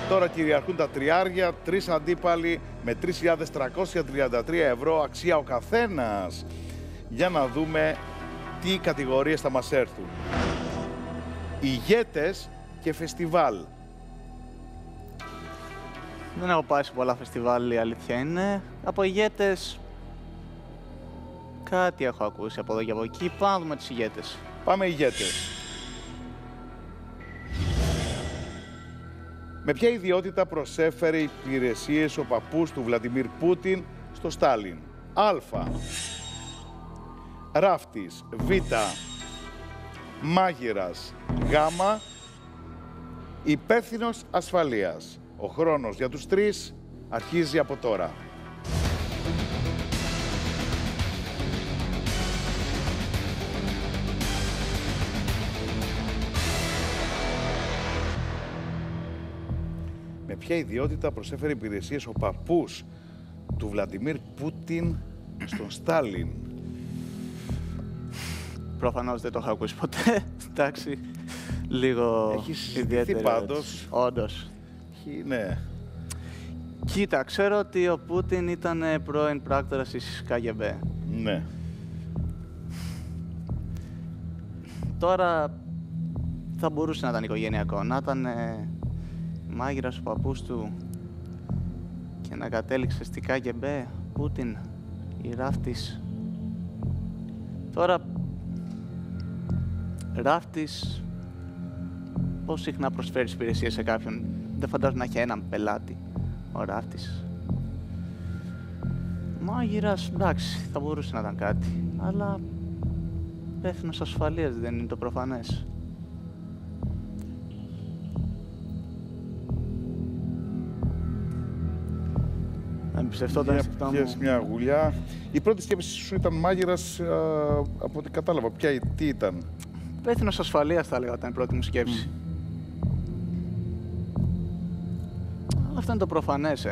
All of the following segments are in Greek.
Τώρα κυριαρχούν τα τριάρια, 3 αντίπαλοι με 3.333 ευρώ αξία ο καθένας. Για να δούμε τι κατηγορίες θα μας έρθουν. Ηγέτες και φεστιβάλ. Δεν έχω πάει σε πολλά φεστιβάλ, η αλήθεια είναι. Από ηγέτες, κάτι έχω ακούσει από εδώ και από εκεί. Πάμε να δούμε τους ηγέτες. Πάμε ηγέτες. Με ποια ιδιότητα προσέφερε υπηρεσίες ο παππούς του Βλαντιμίρ Πούτιν στο Στάλιν? Α. Ράφτης. Β. Μάγειρας. Γ. Υπεύθυνος ασφαλείας. Ο χρόνος για τους τρεις αρχίζει από τώρα. Με ποια ιδιότητα προσέφερε υπηρεσίες ο παππούς του Βλαντιμίρ Πούτιν στον Στάλιν? Προφανώς δεν το έχω ακούσει ποτέ. Εντάξει, λίγο Έχεις ιδιαίτερη πάντως. ερώτηση. Όντως. Ναι. Κοίτα, ξέρω ότι ο Πούτιν ήταν πρώην πράκτορας της KGB. Ναι. Τώρα θα μπορούσε να ήταν οικογενειακό, να ήταν μάγειρας ο παππούς του και να κατέληξε στη KGB, Πούτιν, η ράφτης. Τώρα, ράφτης, πώς συχνά προσφέρει υπηρεσίες σε κάποιον? Δεν φαντάζομαι να έχει έναν πελάτη ο ράφτης. Μάγειρας, εντάξει, θα μπορούσε να ήταν κάτι, αλλά υπεύθυνος ασφαλείας δεν είναι το προφανές. Να εμπιστευτώ τα αισθητά μου. Πιες μια γουλιά. Η πρώτη σκέψη σου ήταν μάγειρας, από ό,τι κατάλαβα. Τι ήταν? Υπεύθυνος ασφαλείας θα έλεγα ήταν η πρώτη μου σκέψη. Αλλά αυτό είναι το προφανές,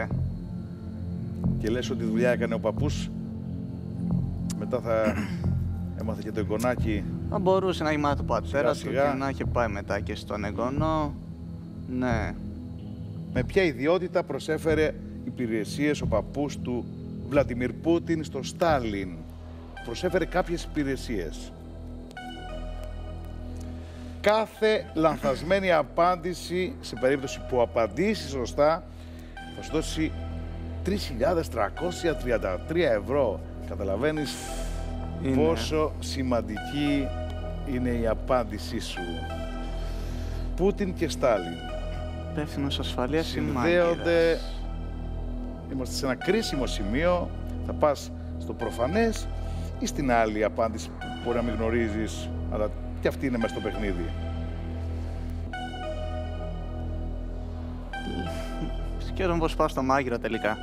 Και λες ότι δουλειά έκανε ο παππούς. Μετά θα έμαθε και το εγγονάκι. Θα μπορούσε να έχει μάθει το πατέρα του Σιγά-σιγά. και να είχε πάει μετά και στον εγγονό. Ναι. Με ποια ιδιότητα προσέφερε υπηρεσίες ο παππούς του Βλαντιμίρ Πούτιν στο Στάλιν? Προσέφερε κάποιες υπηρεσίες. Κάθε λανθασμένη απάντηση, σε περίπτωση που απαντήσει σωστά, θα σου δώσει 3.333 ευρώ. Καταλαβαίνεις πόσο σημαντική είναι η απάντησή σου. Πούτιν και Στάλιν Υπεύθυνος ασφαλείας ή συνδέονται. μάγειρας? Είμαστε σε ένα κρίσιμο σημείο. Θα πας στο προφανές ή στην άλλη απάντηση που μπορεί να μην γνωρίζεις, αλλά και αυτή είναι μέσα στο παιχνίδι. Σκέφτομαι πως πάω στο μάγειρα τελικά.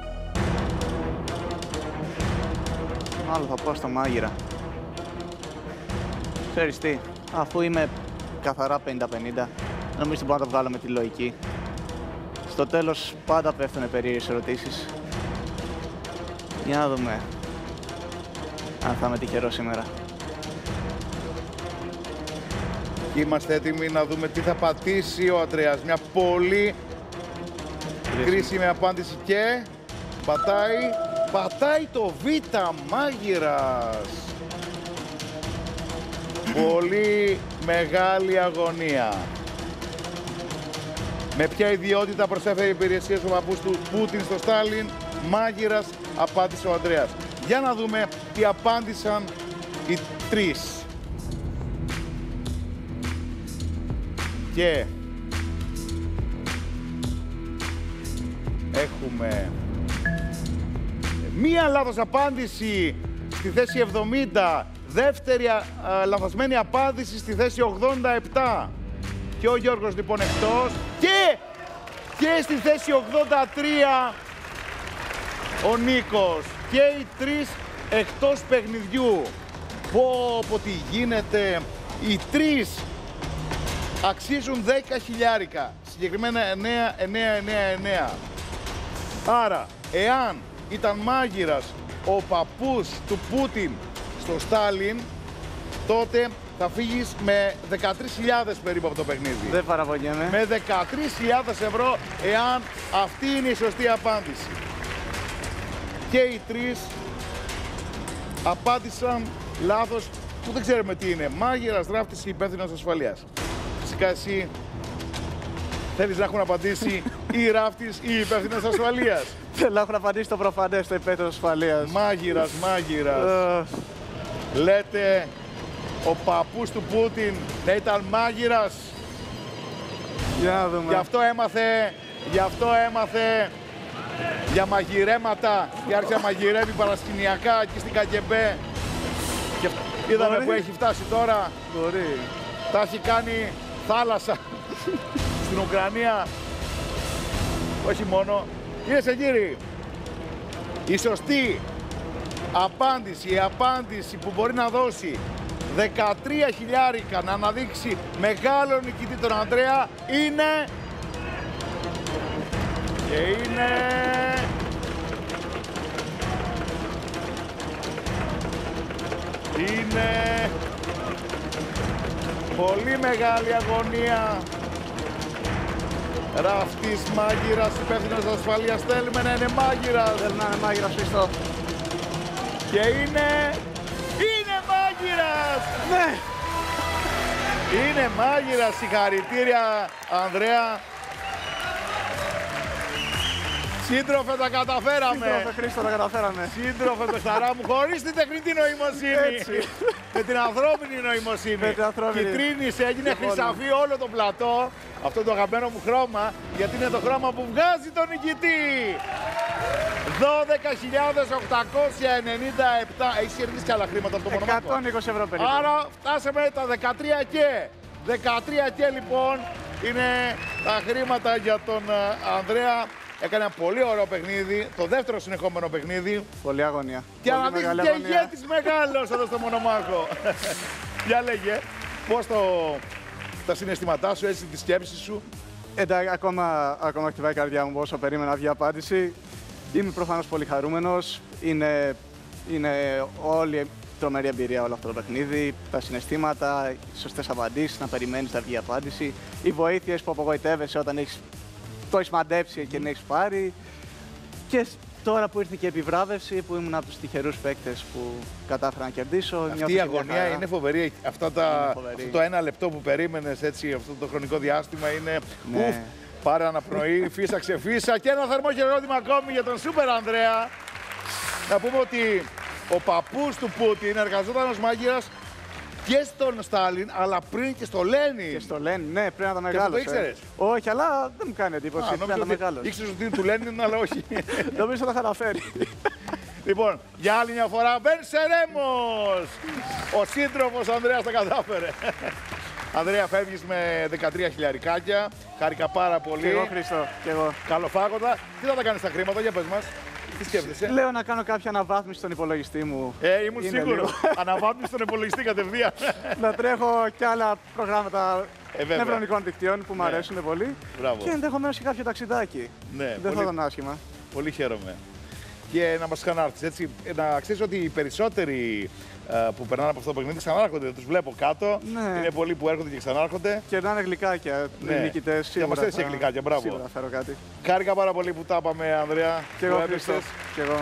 Μάλλον θα πάω στο μάγειρα. Ξέρεις τι, αφού είμαι καθαρά 50-50, νομίζω μπορώ να το βγάλω με τη λογική. Στο τέλος πάντα πέφτουνε περίεργες ερωτήσεις. Για να δούμε αν θα είμαι τυχερός σήμερα. Είμαστε έτοιμοι να δούμε τι θα πατήσει ο Αντρέας. Μια πολύ κρίσιμη απάντηση και πατάει το Β, μάγειρας. Πολύ μεγάλη αγωνία. Με ποια ιδιότητα προσέφερε υπηρεσίες ο παππούς του Πούτιν στο Στάλιν? Μάγειρας, απάντησε ο Ανδρέας. Για να δούμε τι απάντησαν οι τρεις. Και έχουμε μία λάθος απάντηση στη θέση 70, δεύτερη λαθασμένη απάντηση στη θέση 87. Και ο Γιώργος λοιπόν εκτός και στη θέση 83 ο Νίκος. Και οι τρεις εκτός παιχνιδιού. Πω τι γίνεται. Οι τρεις αξίζουν 10 χιλιάρικα. Συγκεκριμένα 9,999. Άρα, εάν ήταν μάγειρας ο παππούς του Πούτιν στο Στάλιν, τότε θα φύγεις με 13.000 περίπου από το παιχνίδι. Δεν παραπονιέμαι. Με 13.000 ευρώ, εάν αυτή είναι η σωστή απάντηση. Και οι τρεις απάντησαν λάθος, που δεν ξέρουμε τι είναι. Μάγειρας, ράφτης ή υπεύθυνος ασφαλείας. Φυσικά εσύ θέλεις να έχουν απαντήσει ή ράφτης ή υπεύθυνος ασφαλείας. Θέλω να έχουν απαντήσει το προφανές, το υπεύθυνος ασφαλείας. Μάγειρας. Λέτε ο παππούς του Πούτιν να ήταν μάγειρας. Για να δούμε. Γι' αυτό έμαθε για μαγειρέματα και άρχισε να μαγειρεύει παρασκηνιακά εκεί στην ΚΑΚΕΜΠΕ. Και είδαμε που έχει φτάσει τώρα. Μπορεί. Τα έχει κάνει θάλασσα στην Ουκρανία. Όχι μόνο. Κυρίες και κύριοι, η σωστή απάντηση, η απάντηση που μπορεί να δώσει 13 χιλιάρικα να αναδείξει μεγάλο νικητή τον Ανδρέα είναι... Και είναι... Είναι... Πολύ μεγάλη αγωνία. Ράφτης, μάγειρας, υπεύθυνος ασφαλείας. Θέλουμε να είναι μάγειρας. Θέλουμε να είναι μάγειρας, Χρήστο. Και είναι μάγειρας! Ναι! Είναι μάγειρας, συγχαρητήρια Ανδρέα. Σύντροφε, τα καταφέραμε. Σύντροφε, Χρήστο, τα καταφέραμε. Σύντροφε, το χαρά μου, χωρίς την τεχνητή νοημοσύνη. Έτσι. Με την ανθρώπινη νοημοσύνη. Με την ανθρώπινη. Κιτρίνησε, έγινε χρυσαφί όλο το πλατό. Αυτό το αγαπημένο μου χρώμα, γιατί είναι το χρώμα που βγάζει τον νικητή. 12.897. Έχεις κερδίσει και άλλα χρήματα από το Μονομάκο. 120 ευρώ περίπου. Άρα φτάσαμε τα 13 και. 13 και λοιπόν είναι τα χρήματα για τον Ανδρέα. Έκανε ένα πολύ ωραίο παιχνίδι, το δεύτερο συνεχόμενο παιχνίδι. Πολύ αγωνία. Και αναδείχθηκε ηγέτης μεγάλος εδώ στο Μονομάχο. Για λέγε, πώς τα συναισθήματά σου, έτσι, τη σκέψη σου. Εντάξει, ακόμα χτυπάει η καρδιά μου όσο περίμενα να βγει απάντηση. Είμαι προφανώς πολύ χαρούμενος. Είναι όλη τρομερή εμπειρία όλο αυτό το παιχνίδι. Τα συναισθήματα, οι σωστές απαντήσεις, να περιμένεις να βγει απάντηση. Οι βοήθειες που απογοητεύεσαι όταν το έχεις μαντέψει και την έχεις πάρει. Και τώρα που ήρθε και η επιβράβευση, που ήμουν από τους τυχερούς παίκτες που κατάφερα να κερδίσω. Αυτή η αγωνία είναι φοβερή. Αυτό το ένα λεπτό που περίμενες, έτσι, αυτό το χρονικό διάστημα είναι. Ναι. Ουφ, πάρε αναπνοή, φύσαξε φύσα. Και ένα θερμό χειροκρότημα ακόμη για τον Σούπερ Ανδρέα. Να πούμε ότι ο παππούς του Πούτιν εργαζόταν ως μάγειρας και στον Στάλιν, αλλά πριν και στο Λένιν. Και στο Λένιν, ναι, πρέπει να τα μεγάλωσε. το ήξερες? Όχι, αλλά δεν μου κάνει εντύπωση. Πρέπει να τα μεγάλωσε. Ήξερες ότι είναι του Λένιν, αλλά όχι. Νομίζω θα τα καταφέρει. Λοιπόν, για άλλη μια φορά, Μπενσερέμος! Ο σύντροφος Ανδρέας τα κατάφερε. Ανδρέα, φεύγεις με 13 χιλιαρικάκια. Χάρηκα πάρα πολύ. Και εγώ, Χρήστο, και εγώ. Καλοφάγοντα. Τι θα τα κάνεις τα χρήματα, για πες μας. Τι σκέφτεσαι? Λέω να κάνω κάποια αναβάθμιση στον υπολογιστή μου. Ήμουν σίγουρο. Αναβάθμιση στον υπολογιστή κατευθείαν. Να τρέχω κι άλλα προγράμματα βέβαια. νευρονικών δικτύων που μου αρέσουν πολύ. Μπράβο. Και ενδεχομένως και κάποιο ταξιδάκι. Ναι, δεν θα ήταν άσχημα. Πολύ χαίρομαι. Και να μας ξανάρθεις, έτσι. Να ξέρεις ότι οι περισσότεροι που περνάνε από αυτό το παιχνίδι ξανάρχονται. Τους βλέπω κάτω. Ναι. Είναι πολλοί που έρχονται και ξανάρχονται. Και να είναι γλυκάκια. Ναι. Οι νικητές Και μας έδειξε γλυκάκια, μπράβο. Σίγουρα φέρω κάτι. Χάρηκα πάρα πολύ που τα είπαμε, Ανδρέα. Και εγώ, Χρήστο. Και εγώ.